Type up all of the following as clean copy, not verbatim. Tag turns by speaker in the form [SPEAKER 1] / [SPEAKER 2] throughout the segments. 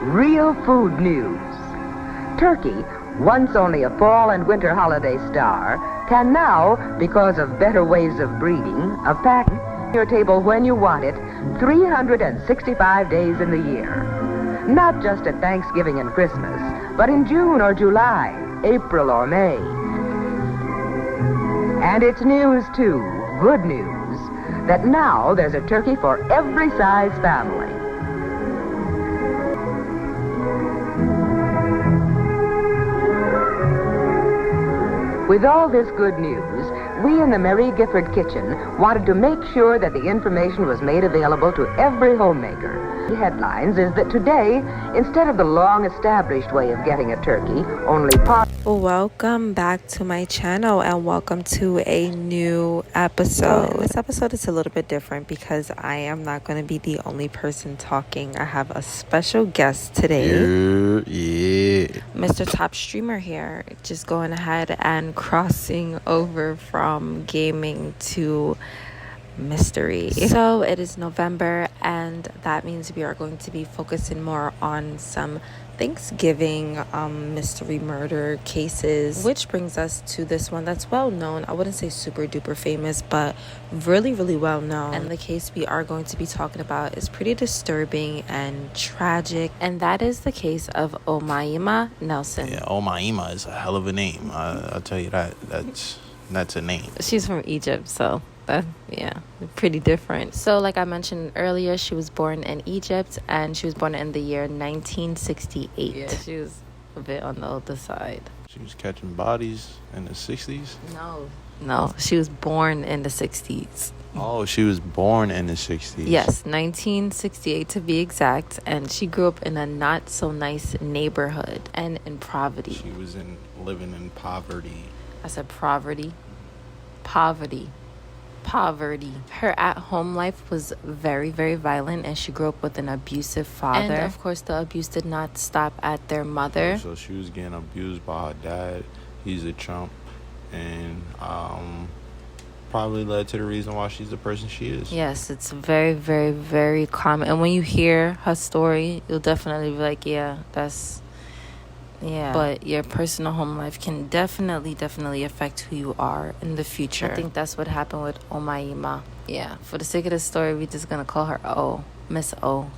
[SPEAKER 1] real food news. Turkey, once only a fall and winter holiday star, can now, because of better ways of breeding, of packing your table when you want it, 365 days in the year. Not just at Thanksgiving and Christmas, but in June or July, April or May. And it's news, too, good news, that now there's a turkey for every size family. With all this good news, we in the Mary Gifford Kitchen wanted to make sure that the information was made available to every homemaker. The headlines is that today, instead of the long-established way of getting a turkey, only part...
[SPEAKER 2] Welcome back to my channel and welcome to a new episode. This episode is a little bit different because I am not going to be the only person talking. I have a special guest today.
[SPEAKER 3] Yeah.
[SPEAKER 2] Mr. Top Streamer here, just going ahead and crossing over from gaming to mystery. So it is November, and that means we are going to be focusing more on some Thanksgiving mystery murder cases, which brings us to this one that's well known. I wouldn't say super duper famous, but really well known. And the case we are going to be talking about is pretty disturbing and tragic, and that is the case of Omaima Nelson.
[SPEAKER 3] Yeah, Omaima is a hell of a name. I'll tell you that. That's a name.
[SPEAKER 2] She's from Egypt, so yeah, pretty different. So like I mentioned earlier, she was born in Egypt, and she was born in the year 1968. Yeah, she was a bit on the older side.
[SPEAKER 3] She was catching bodies in the 60s?
[SPEAKER 2] No, she was born in the 60s.
[SPEAKER 3] Oh, she was born in the 60s.
[SPEAKER 2] Yes, 1968 to be exact, and she grew up in a not so nice neighborhood and in poverty.
[SPEAKER 3] She was living in poverty.
[SPEAKER 2] I said poverty. Her at-home life was very violent, and she grew up with an abusive father. And of course, the abuse did not stop at their mother.
[SPEAKER 3] So she was getting abused by her dad. He's a chump, and probably led to the reason why she's the person she is.
[SPEAKER 2] Yes, it's very common. And when you hear her story, you'll definitely be like, yeah, that's... Yeah, but your personal home life can definitely affect who you are in the future. I think that's what happened with Omaima. Yeah, for the sake of the story, we're just gonna call her O. Miss O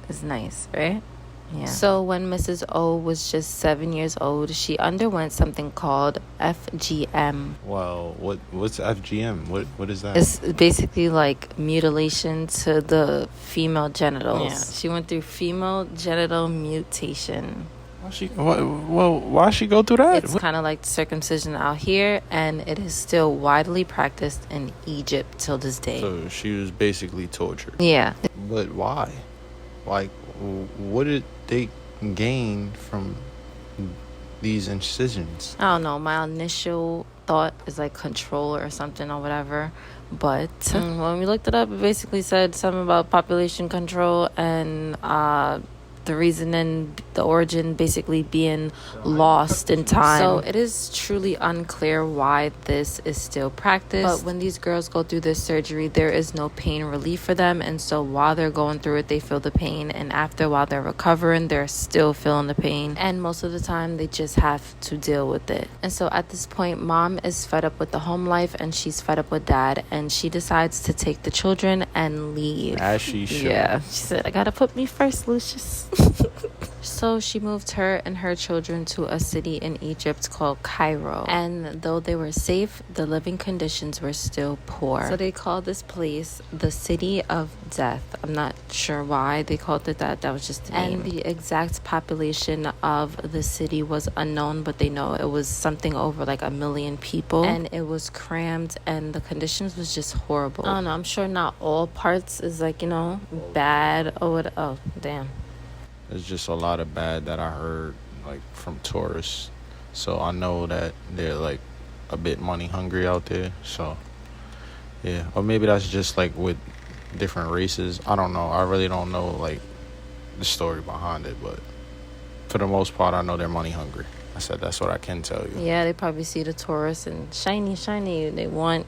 [SPEAKER 2] is nice, right? Yeah. So when Mrs. O was just 7 years old, she underwent something called FGM.
[SPEAKER 3] Well, what's FGM? What is that?
[SPEAKER 2] It's basically like mutilation to the female genitals. Yeah. She went through female genital mutation.
[SPEAKER 3] Why she go through that?
[SPEAKER 2] It's kind of like circumcision out here, and it is still widely practiced in Egypt till this day.
[SPEAKER 3] So she was basically tortured.
[SPEAKER 2] Yeah.
[SPEAKER 3] But why? Like, what did they gain from these incisions?
[SPEAKER 2] I don't know. My initial thought is like control or something or whatever. But when we looked it up, it basically said something about population control and the reason and the origin basically being lost in time. So it is truly unclear why this is still practiced. But when these girls go through this surgery, there is no pain relief for them. And so while they're going through it, they feel the pain. And after, while they're recovering, they're still feeling the pain. And most of the time, they just have to deal with it. And so at this point, mom is fed up with the home life, and she's fed up with dad. And she decides to take the children and leave.
[SPEAKER 3] As she should.
[SPEAKER 2] Yeah. She said, I gotta put me first, Lucius. So she moved her and her children to a city in Egypt called Cairo. And though they were safe, the living conditions were still poor. So they called this place the City of Death. I'm not sure why they called it that. That was just the name. And the exact population of the city was unknown, but they know it was something over like 1 million people. And it was crammed, and the conditions was just horrible. I don't know. I'm sure not all parts is like, bad or what. Oh, damn.
[SPEAKER 3] There's just a lot of bad that I heard, like, from tourists. So I know that they're, like, a bit money hungry out there. So, yeah. Or maybe that's just, like, with different races. I don't know. I really don't know, like, the story behind it. But for the most part, I know they're money hungry. I said that's what I can tell you.
[SPEAKER 2] Yeah, they probably see the tourists and shiny, shiny. They want,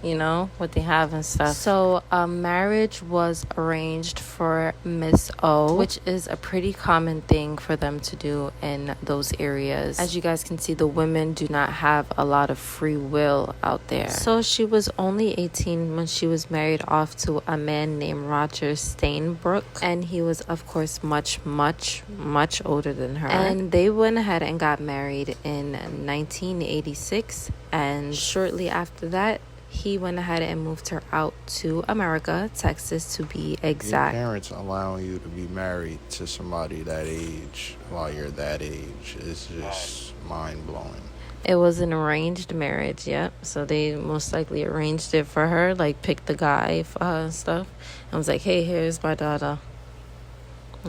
[SPEAKER 2] what they have and stuff. So a marriage was arranged for Miss O, which is a pretty common thing for them to do in those areas. As you guys can see, the women do not have a lot of free will out there. So she was only 18 when she was married off to a man named Roger Stainbrook. And he was, of course, much, much, much older than her. And they went ahead and got married in 1986, and shortly after that he went ahead and moved her out to America, Texas to be exact.
[SPEAKER 3] Your parents allowing you to be married to somebody that age while you're that age is just mind-blowing.
[SPEAKER 2] It was an arranged marriage, yep. So they most likely arranged it for her, like picked the guy for her and stuff, and was like, hey, here's my daughter.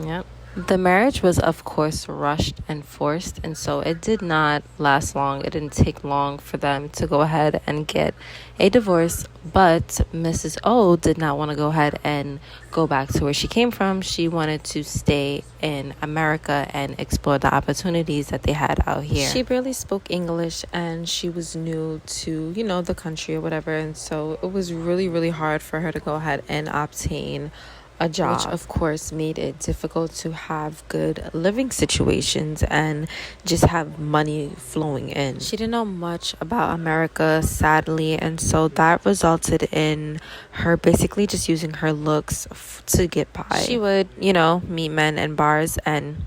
[SPEAKER 2] Yep. The marriage was, of course, rushed and forced, and so it did not last long. It didn't take long for them to go ahead and get a divorce, but Mrs. O did not want to go ahead and go back to where she came from. She wanted to stay in America and explore the opportunities that they had out here. She barely spoke English, and she was new to, the country or whatever, and so it was really, really hard for her to go ahead and obtain a job, which of course made it difficult to have good living situations and just have money flowing in. She didn't know much about America, sadly, and so that resulted in her basically just using her looks to get by. She would, meet men in bars and,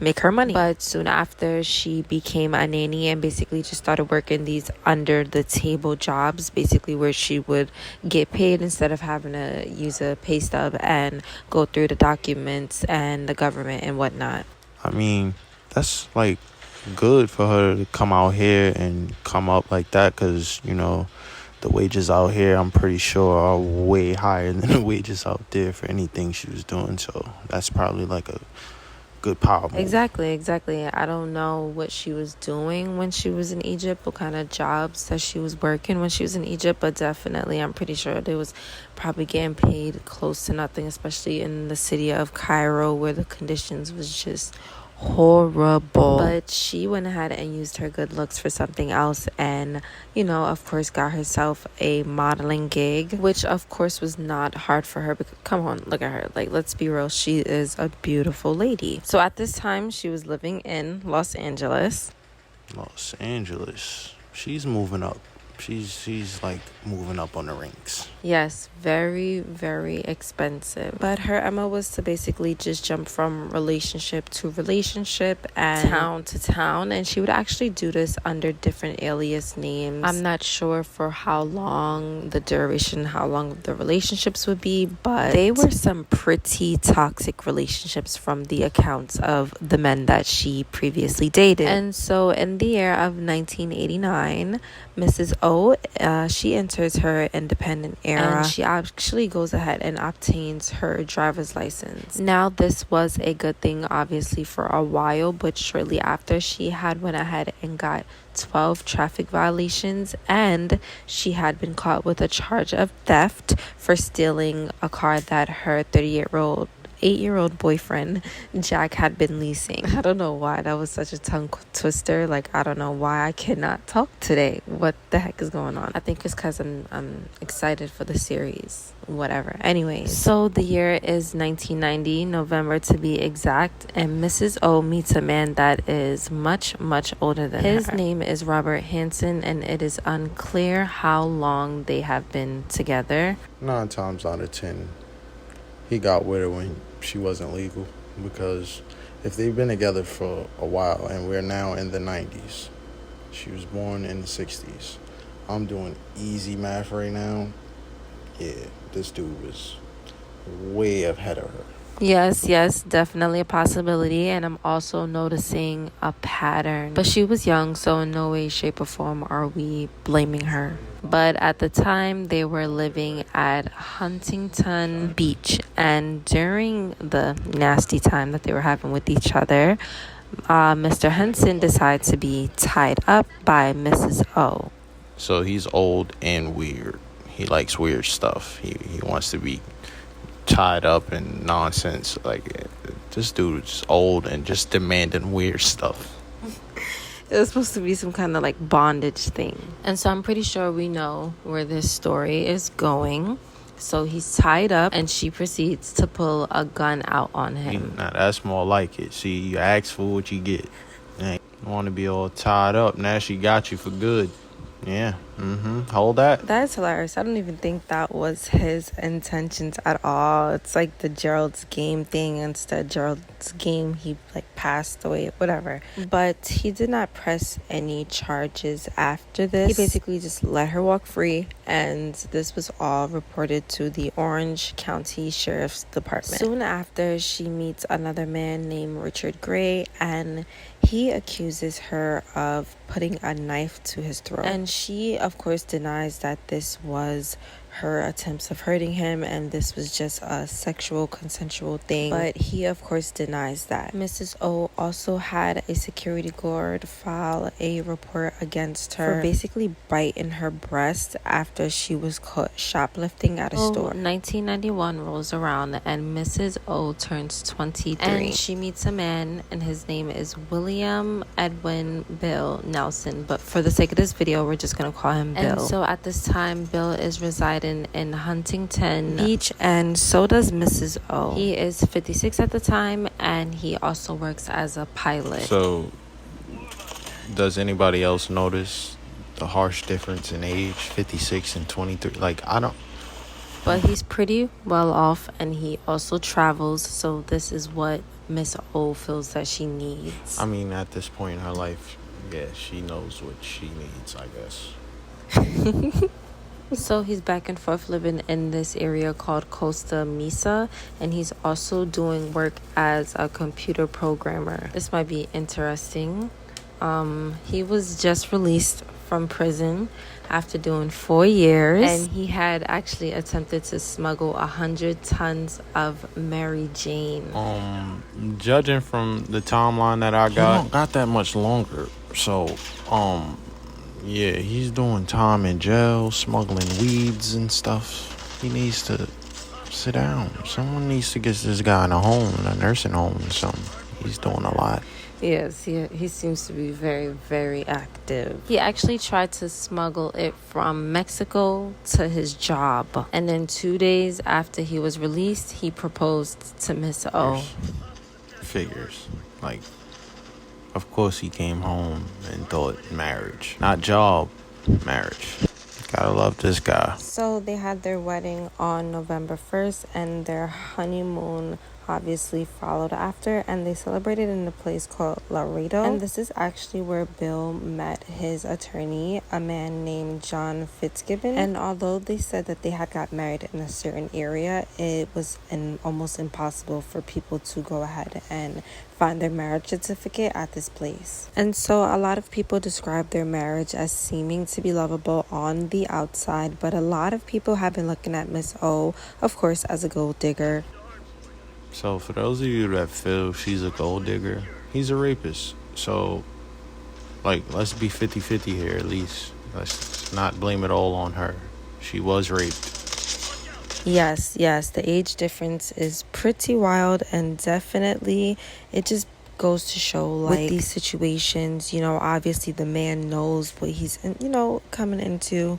[SPEAKER 2] make her money. But soon after, she became a nanny and basically just started working these under the table jobs, basically where she would get paid instead of having to use a pay stub and go through the documents and the government and whatnot.
[SPEAKER 3] I mean, that's like good for her to come out here and come up like that, because the wages out here, I'm pretty sure, are way higher than the wages out there for anything she was doing. So that's probably like a good power move.
[SPEAKER 2] Exactly. I don't know what she was doing when she was in Egypt, what kind of jobs that she was working when she was in Egypt, but definitely I'm pretty sure they was probably getting paid close to nothing, especially in the city of Cairo where the conditions was just horrible. But she went ahead and used her good looks for something else, and of course got herself a modeling gig, which of course was not hard for her, because come on, look at her, like, let's be real, she is a beautiful lady. So at this time she was living in Los Angeles.
[SPEAKER 3] She's moving up. She's like moving up on the ranks.
[SPEAKER 2] Yes, very, very expensive. But her MO was to basically just jump from relationship to relationship and town to town. And she would actually do this under different alias names. I'm not sure for how long the relationships would be, but they were some pretty toxic relationships from the accounts of the men that she previously dated. And so in the year of 1989, Mrs. O, she enters her independent era, and she actually goes ahead and obtains her driver's license. Now, this was a good thing, obviously, for a while, but shortly after, she had went ahead and got 12 traffic violations, and she had been caught with a charge of theft for stealing a car that her 8-year-old boyfriend Jack had been leasing. I don't know why that was such a tongue twister. Like, I don't know why I cannot talk today. What the heck is going on? I think it's because I'm excited for the series. Whatever. Anyways, so the year is 1990, November to be exact, and Mrs. O meets a man that is much, much older than her. His name is Robert Hansen, and it is unclear how long they have been together.
[SPEAKER 3] 9 times out of 10, he got with her when she wasn't legal, because if they've been together for a while, and we're now in the 90s, she was born in the 60s, I'm doing easy math right now, yeah, this dude was way ahead of her.
[SPEAKER 2] Yes, definitely a possibility, and I'm also noticing a pattern. But she was young, so in no way, shape, or form are we blaming her. But at the time, they were living at Huntington Beach, and during the nasty time that they were having with each other, Mr. Henson decided to be tied up by Mrs. O.
[SPEAKER 3] So he's old and weird. He likes weird stuff. He wants to be tied up and nonsense. Like, this dude's old and just demanding weird stuff.
[SPEAKER 2] It was supposed to be some kind of like bondage thing. And so I'm pretty sure we know where this story is going. So he's tied up and she proceeds to pull a gun out on him.
[SPEAKER 3] Now that's more like it. See, you ask for what you get. You want to be all tied up. Now she got you for good. Yeah. Hold that.
[SPEAKER 2] That's hilarious. I don't even think that was his intentions at all. It's like the Gerald's Game thing. Instead, Gerald's Game, he like passed away, whatever. But he did not press any charges after this. He basically just let her walk free, and this was all reported to the Orange County Sheriff's Department. Soon after, she meets another man named Richard Gray, and he accuses her of putting a knife to his throat. And she, of course, denies that this was her attempts of hurting him and this was just a sexual consensual thing, but he of course denies that. Mrs. O also had a security guard file a report against her for basically biting her breast after she was caught shoplifting at a store. 1991 rolls around and Mrs. O turns 23 and she meets a man and his name is William Edwin Bill Nelson, but for the sake of this video we're just gonna call him Bill. And so at this time Bill is residing in Huntington Beach, and so does Mrs. O. He is 56 at the time, and he also works as a pilot.
[SPEAKER 3] So, does anybody else notice the harsh difference in age, 56 and 23? Like, I don't.
[SPEAKER 2] But he's pretty well off, and he also travels, so this is what Miss O feels that she needs.
[SPEAKER 3] I mean, at this point in her life, yeah, she knows what she needs, I guess.
[SPEAKER 2] So he's back and forth living in this area called Costa Mesa, and he's also doing work as a computer programmer. This might be interesting. He was just released from prison after doing 4 years, and he had actually attempted to smuggle 100 tons of Mary Jane.
[SPEAKER 3] Judging from the timeline that I got that much longer. So, yeah, he's doing time in jail, smuggling weeds and stuff. He needs to sit down. Someone needs to get this guy in a home, in a nursing home or something. He's doing a lot.
[SPEAKER 2] Yes, he seems to be very, very active. He actually tried to smuggle it from Mexico to his job. And then 2 days after he was released, he proposed to Miss O.
[SPEAKER 3] Figures. Like, of course he came home and thought marriage. Not job, marriage. Gotta love this guy.
[SPEAKER 2] So they had their wedding on November 1st, and their honeymoon obviously followed after, and they celebrated in a place called Laredo. And this is actually where Bill met his attorney, a man named John Fitzgibbon. And although they said that they had got married in a certain area, it was almost impossible for people to go ahead and find their marriage certificate at this place. And so a lot of people describe their marriage as seeming to be lovable on the outside, but a lot of people have been looking at Miss O, of course, as a gold digger.
[SPEAKER 3] So for those of you that feel she's a gold digger, he's a rapist. So, like, let's be 50-50 here at least. Let's not blame it all on her. She was raped.
[SPEAKER 2] Yes, the age difference is pretty wild, and definitely it just goes to show, like, with these situations, you know, obviously the man knows what he's, you know, coming into,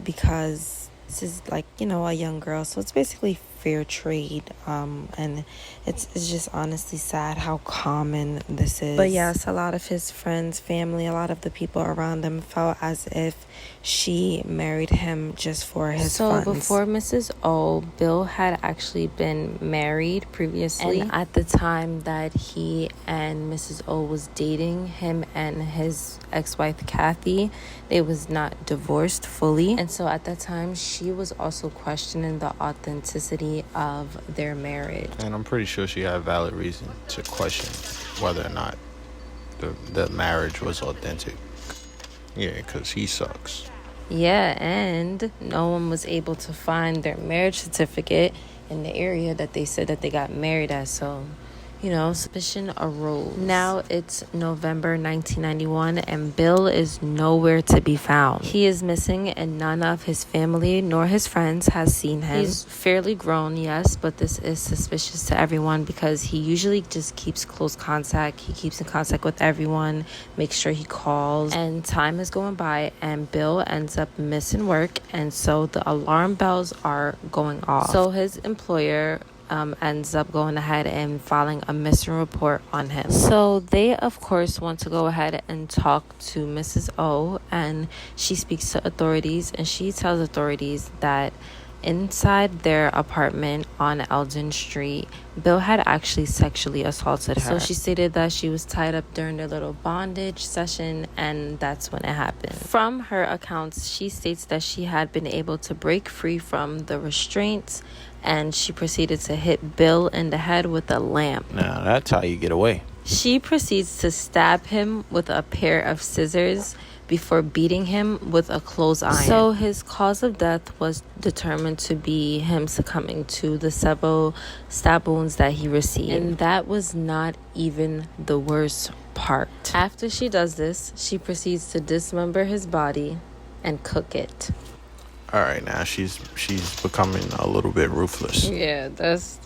[SPEAKER 2] because this is, like, you know, a young girl, so it's basically fair trade, and it's just honestly sad how common this is. But yes, a lot of his friends, family, a lot of the people around him felt as if she married him just for his funds. So before Mrs. O, Bill had actually been married previously, and at the time that he and Mrs. O was dating, him and his ex-wife Kathy, they was not divorced fully, and so at that time she was also questioning the authenticity of their marriage.
[SPEAKER 3] And I'm pretty sure she had valid reason to question whether or not the marriage was authentic. Yeah, because he sucks.
[SPEAKER 2] Yeah, and no one was able to find their marriage certificate in the area that they said that they got married at, so suspicion arose. Now it's November 1991 and Bill is nowhere to be found. He is missing and none of his family nor his friends has seen him. He's fairly grown, yes, but this is suspicious to everyone because he usually just keeps close contact. He keeps in contact with everyone, makes sure he calls, and time is going by and Bill ends up missing work, and so the alarm bells are going off. So his employer ends up going ahead and filing a missing report on him. So they, of course, want to go ahead and talk to Mrs. O, and she speaks to authorities, and she tells authorities that inside their apartment on Eldon Street, Bill had actually sexually assaulted her. So she stated that she was tied up during their little bondage session, and that's when it happened. From her accounts, she states that she had been able to break free from the restraints, and she proceeded to hit Bill in the head with a lamp.
[SPEAKER 3] Now, that's how you get away.
[SPEAKER 2] She proceeds to stab him with a pair of scissors before beating him with a clothes iron. So his cause of death was determined to be him succumbing to the several stab wounds that he received. And that was not even the worst part. After she does this, she proceeds to dismember his body and cook it.
[SPEAKER 3] All right, now she's becoming a little bit ruthless.
[SPEAKER 2] Yeah, that's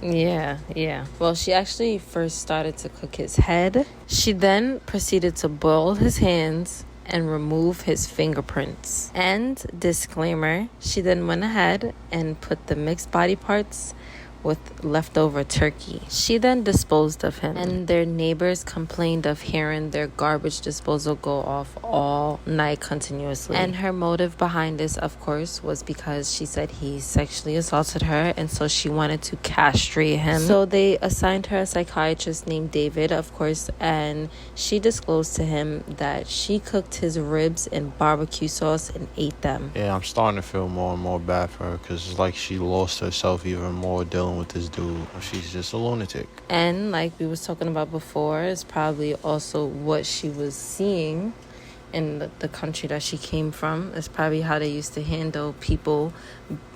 [SPEAKER 2] yeah. Well, she actually first started to cook his head. She then proceeded to boil his hands and remove his fingerprints. And disclaimer, she then went ahead and put the mixed body parts with leftover turkey. She then disposed of him, and their neighbors complained of hearing their garbage disposal go off all night continuously. And her motive behind this, of course, was because she said he sexually assaulted her, and so she wanted to castrate him. So they assigned her a psychiatrist named David, of course, and she disclosed to him that she cooked his ribs in barbecue sauce and ate them.
[SPEAKER 3] Yeah, I'm starting to feel more and more bad for her because it's like she lost herself even more dealing with this dude. She's just a lunatic.
[SPEAKER 2] And like we was talking about before, it's probably also what she was seeing in the country that she came from. It's probably how they used to handle people,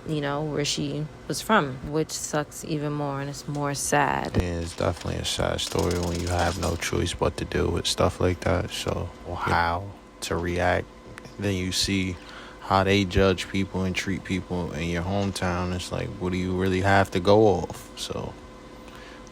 [SPEAKER 2] where she was from, which sucks even more, and it's more sad.
[SPEAKER 3] Yeah, it's definitely a sad story when you have no choice but to deal with stuff like that. So how to react, then you see how they judge people and treat people in your hometown. It's like, what do you really have to go off? So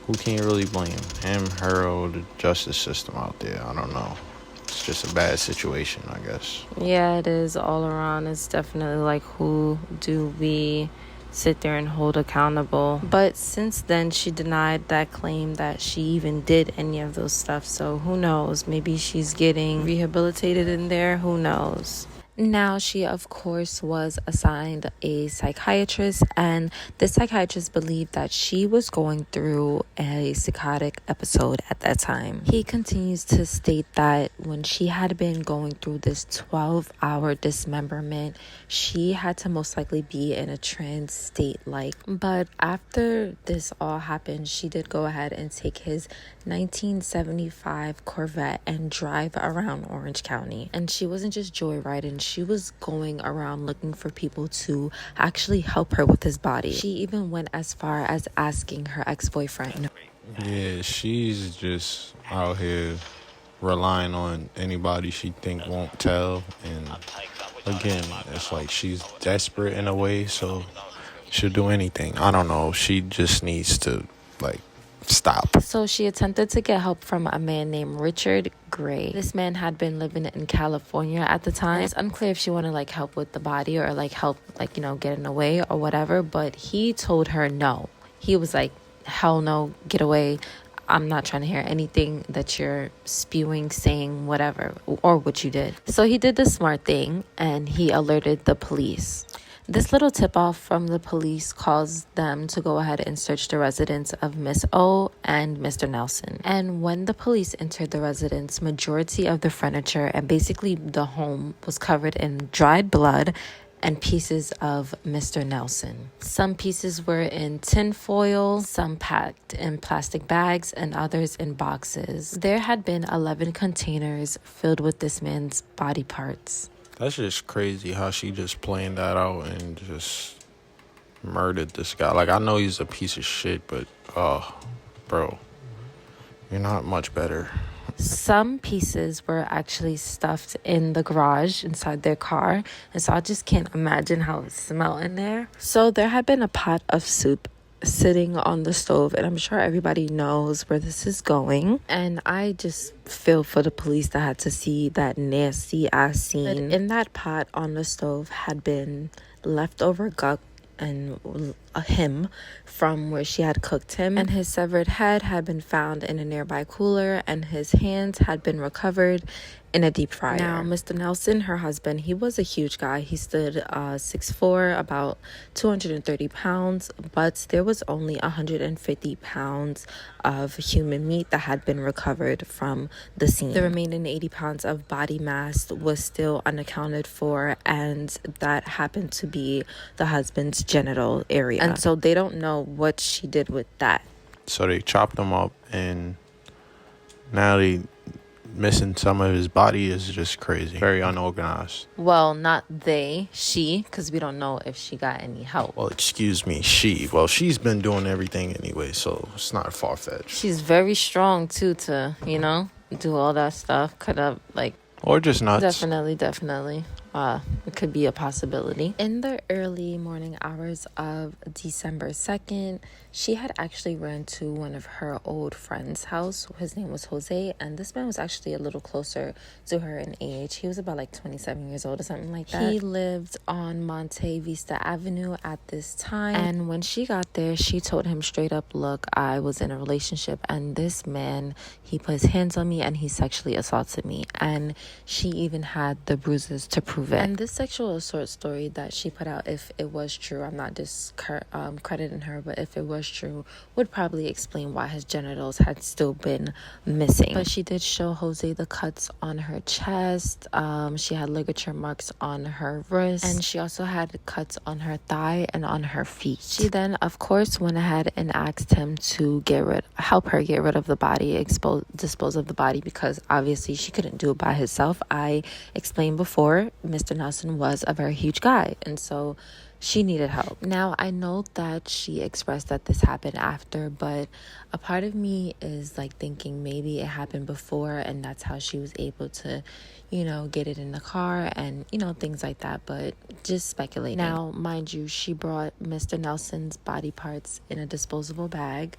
[SPEAKER 3] who can you really blame? Him, her, or the justice system out there? I don't know. It's just a bad situation, I guess.
[SPEAKER 2] Yeah, it is all around. It's definitely like, who do we sit there and hold accountable? But since then, she denied that claim that she even did any of those stuff. So who knows? Maybe she's getting rehabilitated in there. Who knows? Now, she, of course, was assigned a psychiatrist, and this psychiatrist believed that she was going through a psychotic episode at that time. He continues to state that when she had been going through this 12-hour dismemberment, she had to most likely be in a trance state. But after this all happened, she did go ahead and take his 1975 Corvette and drive around Orange County. And she wasn't just joyriding, she was going around looking for people to actually help her with his body. She even went as far as asking her ex-boyfriend.
[SPEAKER 3] Yeah, she's just out here relying on anybody she think won't tell. And again, it's like she's desperate in a way, so she'll do anything. I don't know. She just needs to, stop.
[SPEAKER 2] So she attempted to get help from a man named Richard Gray. This man had been living in California at the time. It's unclear if she wanted help with the body or help getting away or whatever, but he told her no. He was like, hell no, get away. I'm not trying to hear anything that you're spewing, saying, whatever, or what you did. So he did the smart thing and he alerted the police. This little tip-off from the police caused them to go ahead and search the residence of Miss O and Mr. Nelson. And when the police entered the residence, majority of the furniture and basically the home was covered in dried blood and pieces of Mr. Nelson. Some pieces were in tin foil, some packed in plastic bags, and others in boxes. There had been 11 containers filled with this man's body parts.
[SPEAKER 3] That's just crazy how she just planned that out and just murdered this guy. I know he's a piece of shit, but bro, you're not much better.
[SPEAKER 2] Some pieces were actually stuffed in the garage inside their car, and so I just can't imagine how it smelled in there. So there had been a pot of soup sitting on the stove, and I'm sure everybody knows where this is going, and I just feel for the police that had to see that nasty ass scene. In that pot on the stove had been leftover guck and him from where she had cooked him, and his severed head had been found in a nearby cooler, and his hands had been recovered in a deep fryer. Now, Mr. Nelson, her husband, he was a huge guy. He stood 6'4", about 230 pounds, but there was only 150 pounds of human meat that had been recovered from the scene. The remaining 80 pounds of body mass was still unaccounted for, and that happened to be the husband's genital area. And so they don't know what she did with that.
[SPEAKER 3] So they chopped him up, and now they missing some of his body is just crazy. Very unorganized.
[SPEAKER 2] Well, not they, she, because we don't know if she got any help.
[SPEAKER 3] Well, excuse me, she. Well, she's been doing everything anyway, so it's not far-fetched.
[SPEAKER 2] She's very strong, too, to, do all that stuff. Could have,
[SPEAKER 3] or just nuts.
[SPEAKER 2] Definitely. It could be a possibility. In the early morning hours of December 2nd, she had actually ran to one of her old friend's house. His name was Jose, and this man was actually a little closer to her in age. He was about 27 years old or something like that. He lived on Monte Vista Avenue at this time, and when she got there, she told him straight up, look, I was in a relationship, and this man, he put his hands on me and he sexually assaulted me, and she even had the bruises to prove it. And this sexual assault story that she put out, if it was true, I'm not discrediting her, but if it was true, would probably explain why his genitals had still been missing. But she did show Jose the cuts on her chest. She had ligature marks on her wrist, and she also had cuts on her thigh and on her feet. She then, of course, went ahead and asked him to help her get rid of the body, dispose of the body, because obviously she couldn't do it by herself. I explained before, Mr. Nelson was a very huge guy, and so she needed help. Now, I know that she expressed that this happened after, but a part of me is thinking maybe it happened before, and that's how she was able to, get it in the car and, things like that, but just speculating. Now, mind you, she brought Mr. Nelson's body parts in a disposable bag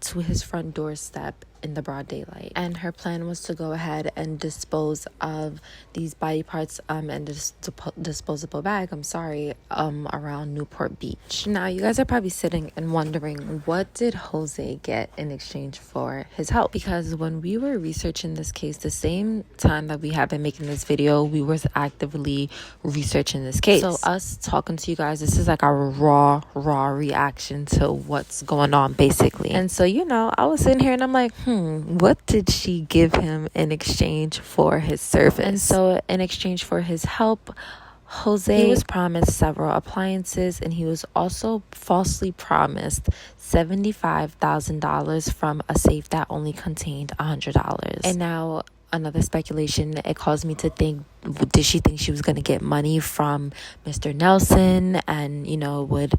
[SPEAKER 2] to his front doorstep in the broad daylight, and her plan was to go ahead and dispose of these body parts and this disposable bag around Newport Beach. Now, you guys are probably sitting and wondering, what did Jose get in exchange for his help? Because when we were researching this case, the same time that we have been making this video, we were actively researching this case. So us talking to you guys, this is our raw reaction to what's going on, basically. And so I was sitting here and I'm like, what did she give him in exchange for his service? And so in exchange for his help, Jose was promised several appliances, and he was also falsely promised $75,000 from a safe that only contained $100. And now, another speculation, it caused me to think, did she think she was going to get money from Mr. Nelson and, would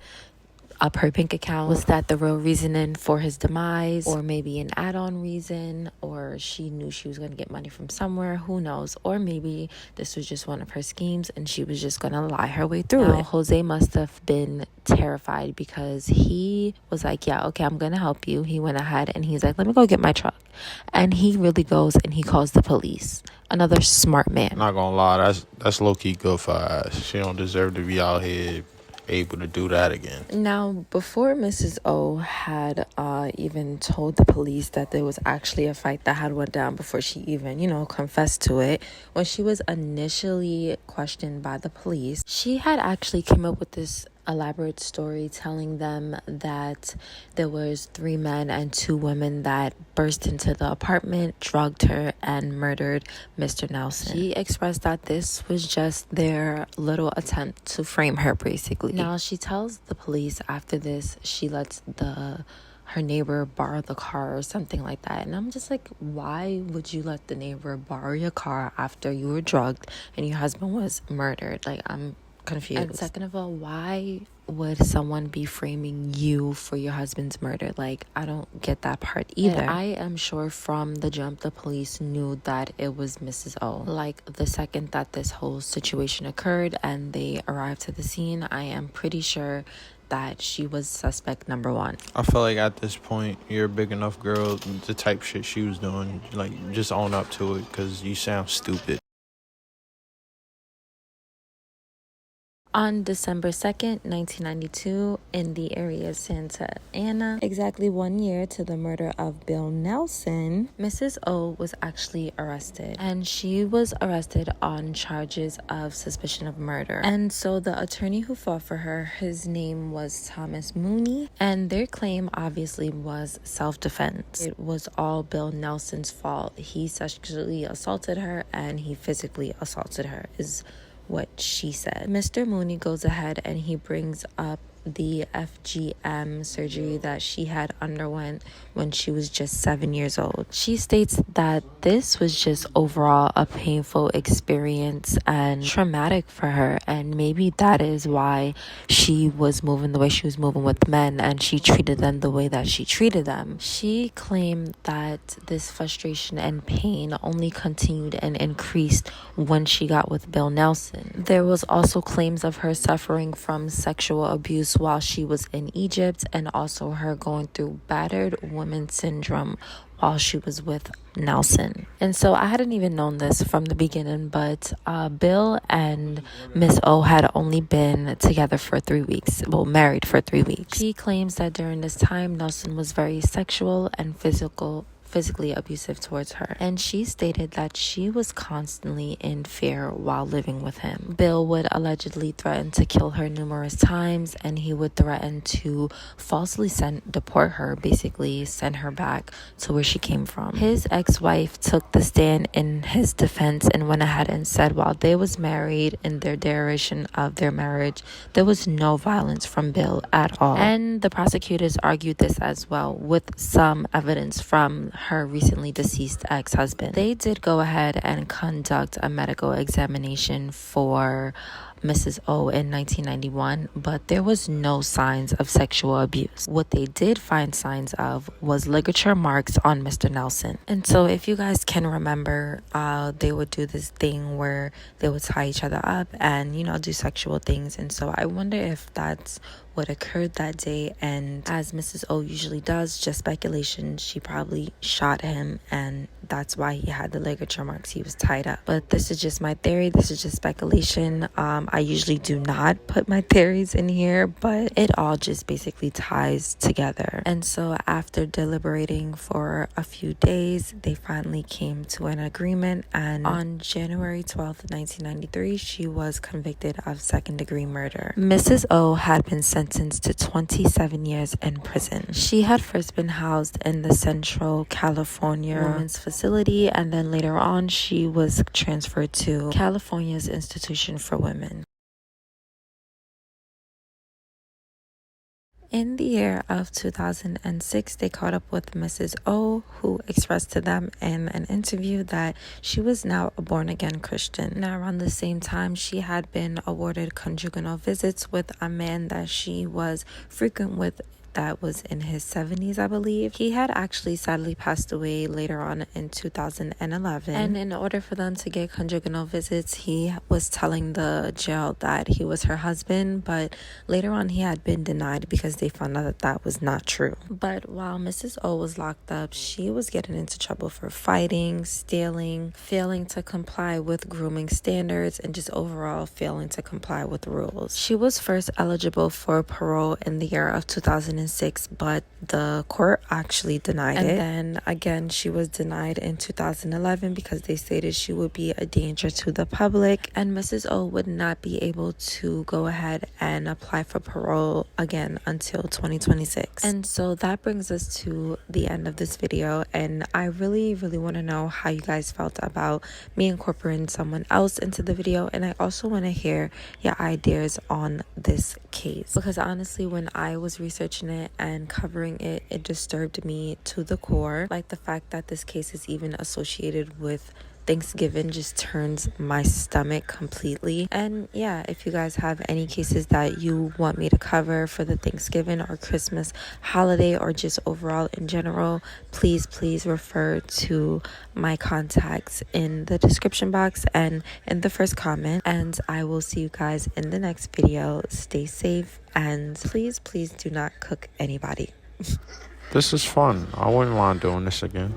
[SPEAKER 2] up her bank account? Was that the real reasoning for his demise, or maybe an add-on reason, or she knew she was going to get money from somewhere? Who knows? Or maybe this was just one of her schemes and she was just going to lie her way through it. Jose must have been terrified, because he was like, yeah, okay, I'm going to help you. He went ahead and he's like, let me go get my truck, and he really goes and he calls the police. Another smart man.
[SPEAKER 3] Not gonna lie, that's low-key good for her ass. She don't deserve to be out here able to do that again.
[SPEAKER 2] Now, before Mrs. O had even told the police that there was actually a fight that had went down, before she even confessed to it, when she was initially questioned by the police, she had actually came up with this elaborate story telling them that there was 3 men and 2 women that burst into the apartment, drugged her, and murdered Mr. Nelson. She expressed that this was just their little attempt to frame her, basically. Now, she tells the police after this, she lets her neighbor borrow the car or something like that. And I'm just like, why would you let the neighbor borrow your car after you were drugged and your husband was murdered? I'm confused. And second of all, why would someone be framing you for your husband's murder? Like, I don't get that part either. And I am sure from the jump the police knew that it was Mrs. O. Like, the second that this whole situation occurred and they arrived to the scene, I am pretty sure that she was suspect number one.
[SPEAKER 3] I feel like at this point, you're a big enough girl, the type shit she was doing, like, just own up to it, because you sound stupid.
[SPEAKER 2] On December 2nd, 1992, in the area of Santa Ana, exactly 1 year to the murder of Bill Nelson, Mrs. O was actually arrested. And she was arrested on charges of suspicion of murder. And so the attorney who fought for her, his name was Thomas Mooney. And their claim obviously was self-defense. It was all Bill Nelson's fault. He sexually assaulted her and he physically assaulted her, is what she said. Mr. Mooney goes ahead and he brings up the FGM surgery that she had underwent when she was just 7 years old. She states that this was just overall a painful experience and traumatic for her, and maybe that is why she was moving the way she was moving with men and she treated them the way that she treated them. She claimed that this frustration and pain only continued and increased when she got with Bill Nelson. There was also claims of her suffering from sexual abuse while she was in Egypt, and also her going through battered woman syndrome while she was with Nelson. And so I hadn't even known this from the beginning, but Bill and Miss O had only been together for 3 weeks, well, married for 3 weeks. She claims that during this time, Nelson was very sexual and physically abusive towards her, and she stated that she was constantly in fear while living with him. Bill would allegedly threaten to kill her numerous times, and he would threaten to falsely deport her, basically send her back to where she came from. His ex-wife took the stand in his defense and went ahead and said while they was married, in their duration of their marriage, there was no violence from Bill at all. And the prosecutors argued this as well with some evidence from her recently deceased ex-husband. They did go ahead and conduct a medical examination for Mrs. O in 1991, but there was no signs of sexual abuse. What they did find signs of was ligature marks on Mr. Nelson. And so if you guys can remember, they would do this thing where they would tie each other up and, do sexual things. And so I wonder if that's what occurred that day, and as Mrs. O usually does, just speculation, she probably shot him and that's why he had the ligature marks. He was tied up. But this is just my theory. This is just speculation. I usually do not put my theories in here, but it all just basically ties together. And so after deliberating for a few days, they finally came to an agreement, and on January 12th, 1993, she was convicted of second-degree murder. Mrs. O had been sentenced to 27 years in prison. She had first been housed in the Central California Women's Facility, and then later on she was transferred to California's Institution for Women. In the year of 2006, they caught up with Mrs. O, who expressed to them in an interview that she was now a born-again Christian. Now, around the same time, she had been awarded conjugal visits with a man that she was frequent with that was in his 70s, I believe. He had actually sadly passed away later on in 2011. And in order for them to get conjugal visits, he was telling the jail that he was her husband, but later on he had been denied because they found out that that was not true. But while Mrs. O was locked up, she was getting into trouble for fighting, stealing, failing to comply with grooming standards, and just overall failing to comply with rules. She was first eligible for parole in the year of 2006, but the court actually denied it. And then again, she was denied in 2011 because they stated she would be a danger to the public, and Mrs. O would not be able to go ahead and apply for parole again until 2026. And so that brings us to the end of this video, and I really want to know how you guys felt about me incorporating someone else into the video, and I also want to hear your ideas on this case, because honestly, when I was researching it and covering it, it disturbed me to the core, like the fact that this case is even associated with Thanksgiving just turns my stomach completely. And yeah, if you guys have any cases that you want me to cover for the Thanksgiving or Christmas holiday, or just overall in general, please refer to my contacts in the description box and in the first comment. And I will see you guys in the next video. Stay safe, and please do not cook anybody.
[SPEAKER 3] This is fun. I wouldn't mind doing this again.